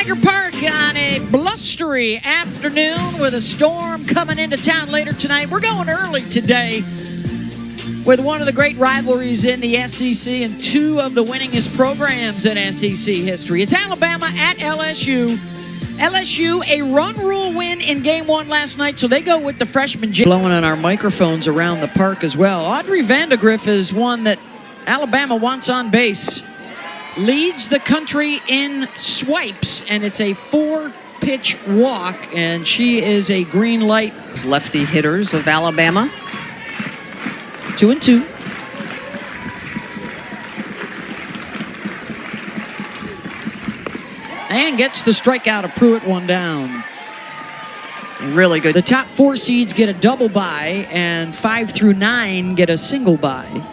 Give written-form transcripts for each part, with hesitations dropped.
Tiger Park on a blustery afternoon with a storm coming into town later tonight. We're going early today with one of the great rivalries in the SEC and two of the winningest programs in SEC history. It's Alabama at LSU. LSU, a run rule win in game one last night, so they go with the freshman. Blowing on our microphones around the park as well. Audrey Vandegrift is one that Alabama wants on base. Leads the country in swipes, and it's a 4-pitch walk, and she is a green light. Lefty hitters of Alabama. 2-2. And gets the strikeout of Pruitt, one down. Really good. The top 4 seeds get a double bye, and 5 through 9 get a single bye,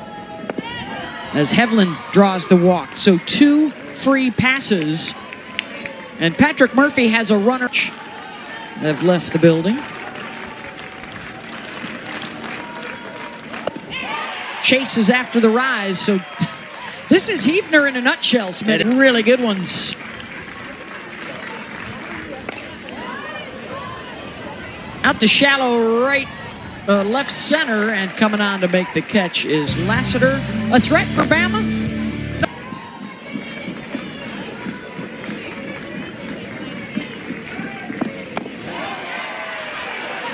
as Hevlin draws the walk. So 2 free passes. And Patrick Murphy has a runner. Have left the building. Chase is after the rise. So this is Hefner in a nutshell, Smith. Really good ones. Out to shallow right. Left center, and coming on to make the catch is Lassiter. A threat for Bama?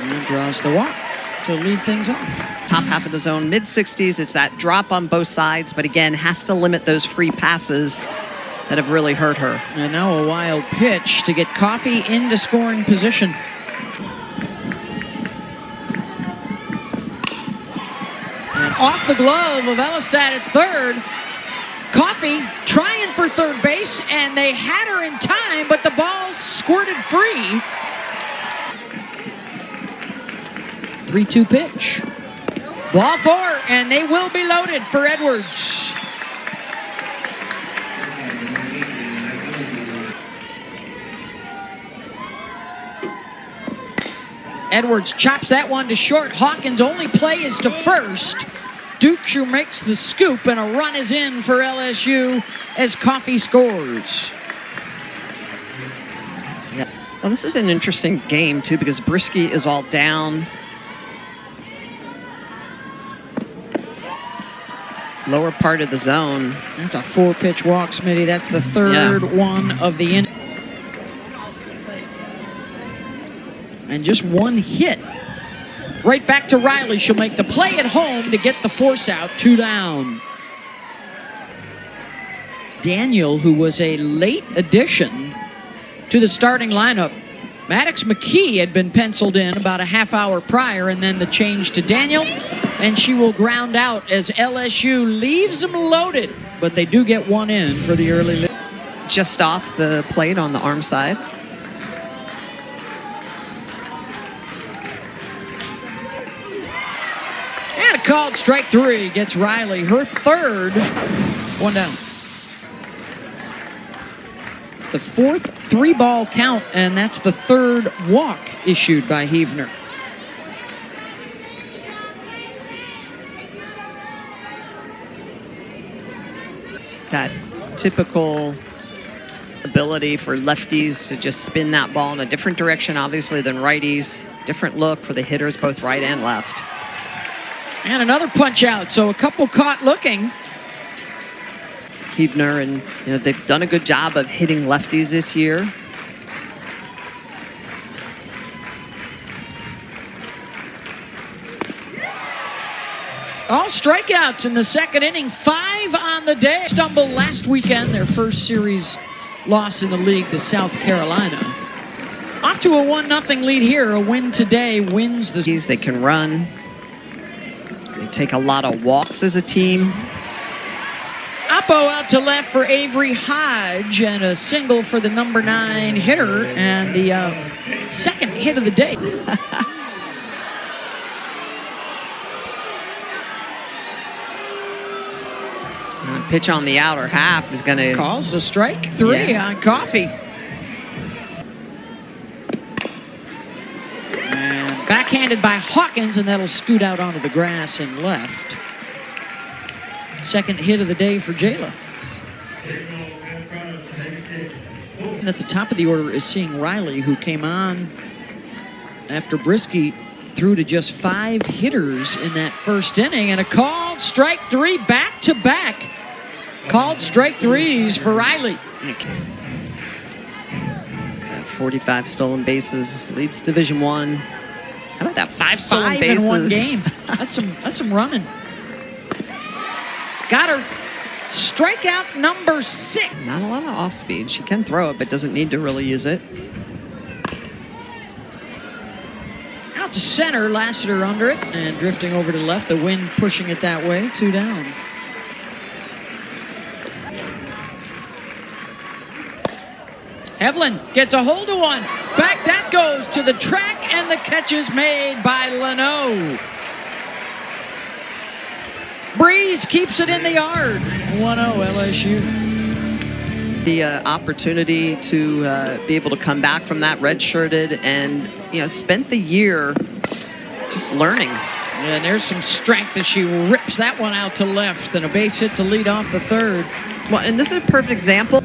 And draws the walk to lead things off. Top half of the zone, mid-60s. It's that drop on both sides, but again, has to limit those free passes that have really hurt her. And now a wild pitch to get Coffey into scoring position. Off the glove of Elistad at third. Coffey trying for third base, and they had her in time, but the ball squirted free. 3-2 pitch. Ball 4, and they will be loaded for Edwards. Edwards chops that one to short. Hawkins' only play is to first. Duke makes the scoop, and a run is in for LSU as Coffey scores. Yeah. Well, this is an interesting game, too, because Brisky is all down. Lower part of the zone. That's a 4-pitch walk, Smitty. That's the third one of the inning. And just one hit. Right back to Riley. She'll make the play at home to get the force out. 2 down. Daniel, who was a late addition to the starting lineup. Maddox McKee had been penciled in about a half hour prior, and then the change to Daniel. And she will ground out as LSU leaves them loaded. But they do get one in for the early. Just off the plate on the arm side. And a called strike 3 gets Riley her third. 1 down. It's the 4th 3-ball count, and that's the 3rd walk issued by Hefner. That typical ability for lefties to just spin that ball in a different direction, obviously, than righties. Different look for the hitters, both right and left. And another punch out, so a couple caught looking. Hefner, and they've done a good job of hitting lefties this year. All strikeouts in the second inning, 5 on the day. Stumble last weekend, their first series loss in the league to South Carolina. Off to a 1-0 lead here. A win today wins the... They can run. They take a lot of walks as a team. Oppo out to left for Avery Hodge, and a single for the number 9 hitter, and the second hit of the day. Pitch on the outer half is going to... Calls a strike 3 on Coffey. And backhanded by Hawkins, and that'll scoot out onto the grass and left. Second hit of the day for Jayla. And at the top of the order is seeing Riley, who came on after Brisky threw to just 5 hitters in that first inning, and a called strike 3 back-to-back. Called strike 3s for Riley. 45 stolen bases, leads Division I. How about that 5 stolen 5 bases in one game? That's some running. Got her. Strikeout number 6. Not a lot of off speed. She can throw it, but doesn't need to really use it. Out to center, Lassiter under it, and drifting over to left. The wind pushing it that way. 2 down. Evelyn gets a hold of one. Back that goes to the track, and the catch is made by Leno. Breeze keeps it in the yard. 1-0 LSU. The opportunity to be able to come back from that red-shirted and, spent the year just learning. And there's some strength as she rips that one out to left, and a base hit to lead off the third. Well, and this is a perfect example.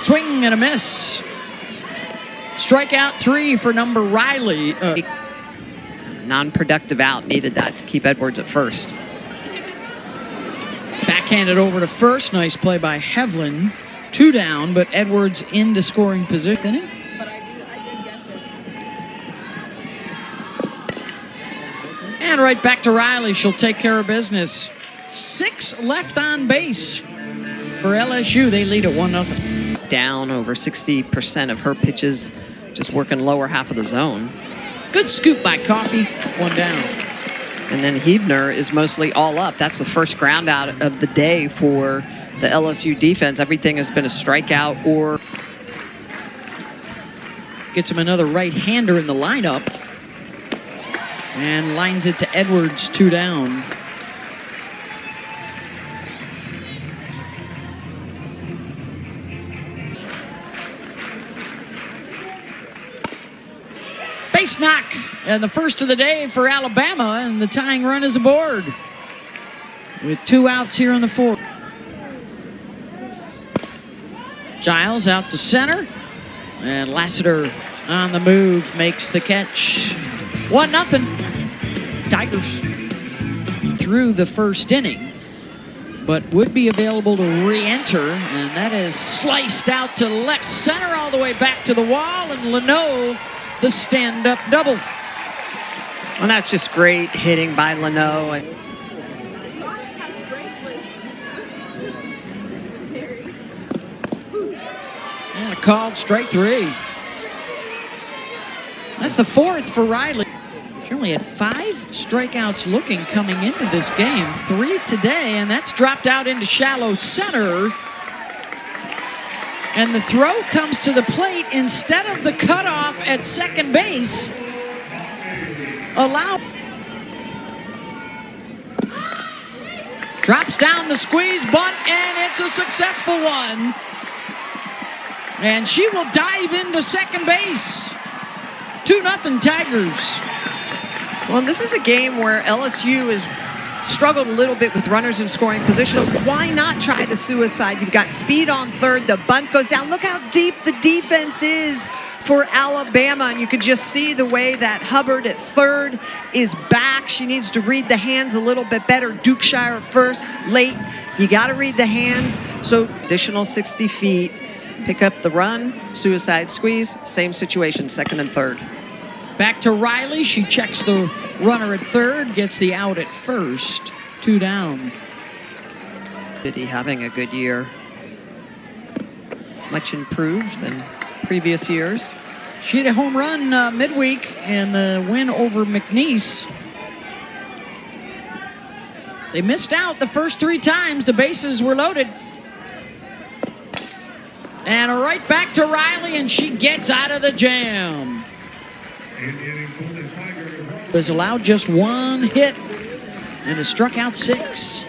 Swing and a miss. Strikeout 3 for number Riley. Non-productive out, needed that to keep Edwards at first. Backhanded over to first. Nice play by Hevlin. 2 down, but Edwards into scoring position. But I did guess it. And right back to Riley. She'll take care of business. 6 left on base for LSU. They lead at 1-0. Down over 60% of her pitches, just working lower half of the zone. Good scoop by Coffey. 1 down. And then Heavner is mostly all up. That's the first ground out of the day for the LSU defense. Everything has been a strikeout or... Gets him another right-hander in the lineup. And lines it to Edwards. 2 down. Base knock, and the first of the day for Alabama, and the tying run is aboard. With 2 outs here in the 4th. Giles out to center, and Lassiter on the move makes the catch. 1-0. Tigers through the first inning, but would be available to re-enter, and that is sliced out to left center all the way back to the wall, and Leno the stand-up double. Well, that's just great hitting by Leno. And a called strike 3. That's the 4th for Riley. She only had 5 strikeouts looking coming into this game. 3 today, and that's dropped out into shallow center. And the throw comes to the plate instead of the cutoff at second base. Drops down the squeeze bunt, and it's a successful one. And she will dive into second base. 2-0 Tigers. Well, this is a game where LSU has struggled a little bit with runners in scoring position. Why not try the suicide? You've got speed on third. The bunt goes down. Look how deep the defense is for Alabama. And you can just see the way that Hubbard at third is back. She needs to read the hands a little bit better. Dukeshire at first, late. You got to read the hands. So additional 60 feet. Pick up the run, suicide squeeze. Same situation, second and third. Back to Riley. She checks the runner at third, gets the out at first. 2 down. He having a good year. Much improved than previous years. She had a home run midweek and the win over McNeese. They missed out the first 3 times. The bases were loaded. And right back to Riley, and she gets out of the jam. Was allowed just 1 hit and has struck out 6.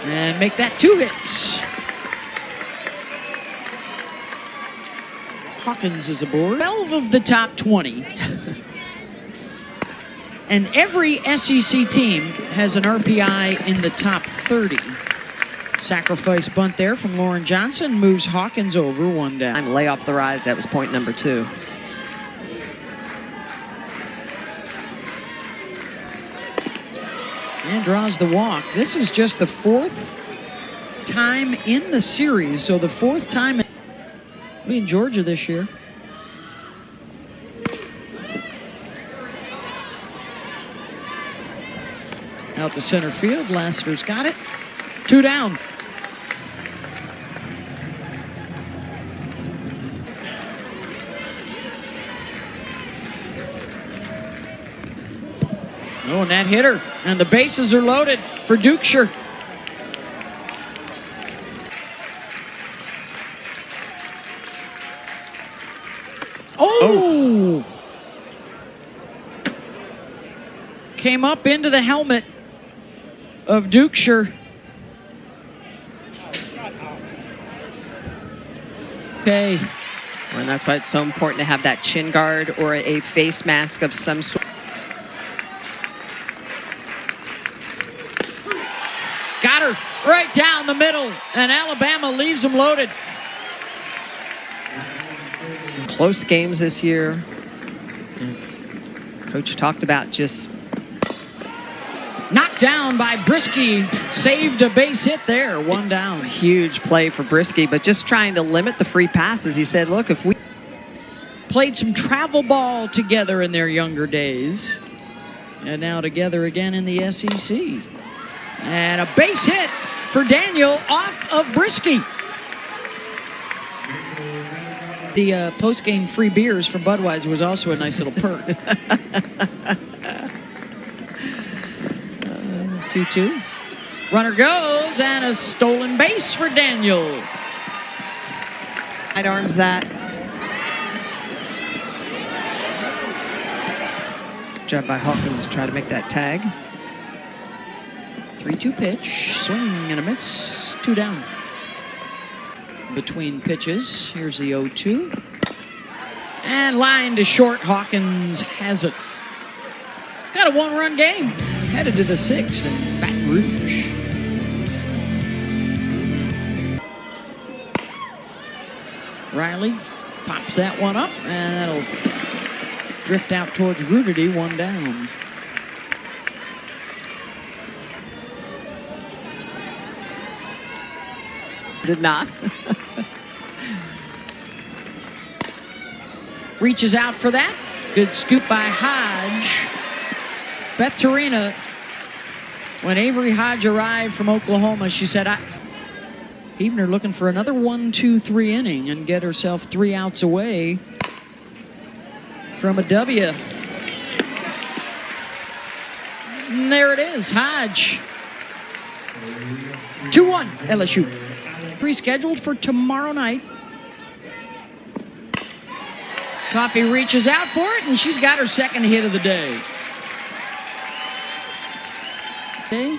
And make that 2 hits. Hawkins is aboard. 12 of the top 20. And every SEC team has an RPI in the top 30. Sacrifice bunt there from Lauren Johnson moves Hawkins over, one down. I'm lay off the rise. That was point number 2. And draws the walk. This is just the 4th time in the series. So the 4th time in Georgia this year. Out to center field. Lassiter's got it. 2 down. Oh, and that hitter. And the bases are loaded for Dukeshire. Oh! Came up into the helmet of Dukeshire. Okay. And that's why it's so important to have that chin guard or a face mask of some sort. Got her right down the middle, and Alabama leaves them loaded. Close games this year. Coach talked about just knocked down by Brisky. Saved a base hit there, 1 down. Huge play for Brisky, but just trying to limit the free passes. He said, look, if we played some travel ball together in their younger days, and now together again in the SEC. And a base hit for Daniel off of Brisky. The post-game free beers from Budweiser was also a nice little perk. 2-2. Runner goes, and a stolen base for Daniel. Right arms that. Job by Hawkins to try to make that tag. 3-2 pitch, swing and a miss, 2 down. Between pitches, here's the 0-2. And line to short, Hawkins has it. Got a 1-run game, headed to the 6th in Baton Rouge. Riley pops that one up, and that'll drift out towards Rudity, 1 down. Did not. Reaches out for that. Good scoop by Hodge. Beth Torina, when Avery Hodge arrived from Oklahoma, she said, Heavner looking for another 1-2-3 inning and get herself 3 outs away from a W. And there it is, Hodge. 2-1 LSU. Rescheduled for tomorrow night. Coffee reaches out for it, and she's got her 2nd hit of the day.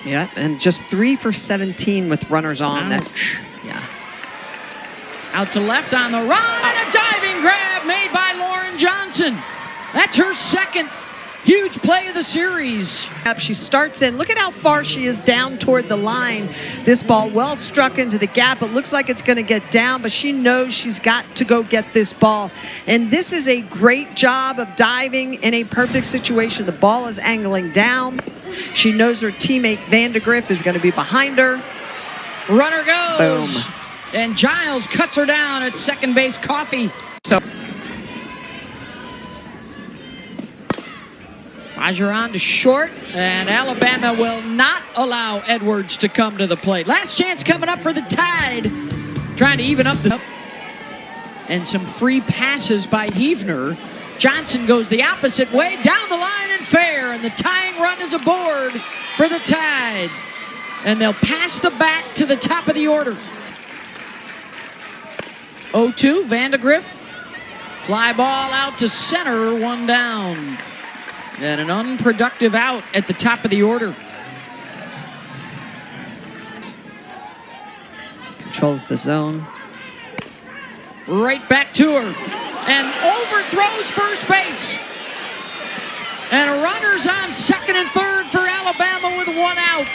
Yeah, and just 3 for 17 with runners on. Ouch. Yeah. Out to left on the run, and a diving grab made by Lauren Johnson. That's her 2nd huge play of the series. She starts in. Look at how far she is down toward the line. This ball well struck into the gap. It looks like it's going to get down, but she knows she's got to go get this ball. And this is a great job of diving in a perfect situation. The ball is angling down. She knows her teammate Vandegrift is going to be behind her. Runner goes. Boom. And Giles cuts her down at second base. Coffee. So Majoran to short, and Alabama will not allow Edwards to come to the plate. Last chance coming up for the Tide. Trying to even up the... And some free passes by Heavner. Johnson goes the opposite way, down the line and fair, and the tying run is aboard for the Tide. And they'll pass the bat to the top of the order. 0-2, Vandegrift. Fly ball out to center, 1 down. And an unproductive out at the top of the order. controls the zone. Right back to her. And overthrows first base. And runners on second and third for Alabama with one out.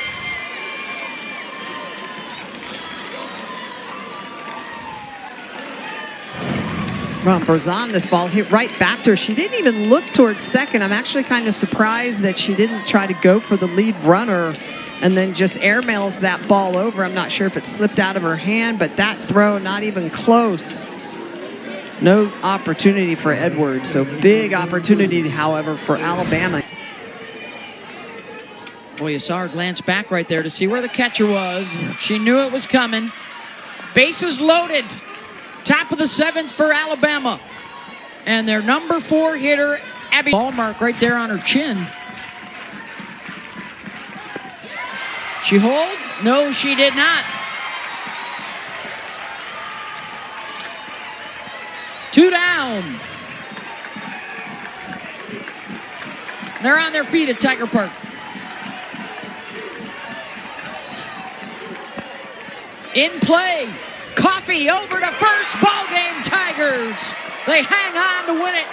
Ron Berzon, this ball hit right back to her. She didn't even look towards second. I'm actually kind of surprised that she didn't try to go for the lead runner and then just airmails that ball over. I'm not sure if it slipped out of her hand, but that throw, not even close. No opportunity for Edwards. So big opportunity, however, for Alabama. Boy, you saw her glance back right there to see where the catcher was. She knew it was coming. Bases loaded. Top of the seventh for Alabama. And their number 4 hitter, Abby. Ball mark right there on her chin. She hold? No, she did not. 2 down. They're on their feet at Tiger Park. In play. Coffee over to first. Ball game, Tigers. They hang on to win it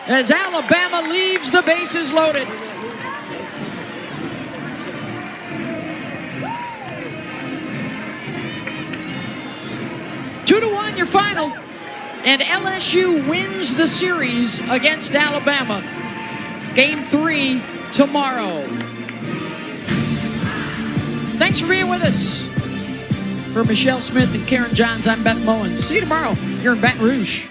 as Alabama leaves the bases loaded. Two to 1 your final. And LSU wins the series against Alabama. Game 3 tomorrow. Thanks for being with us. For Michelle Smith and Karen Johns, I'm Beth Mullins. See you tomorrow here in Baton Rouge.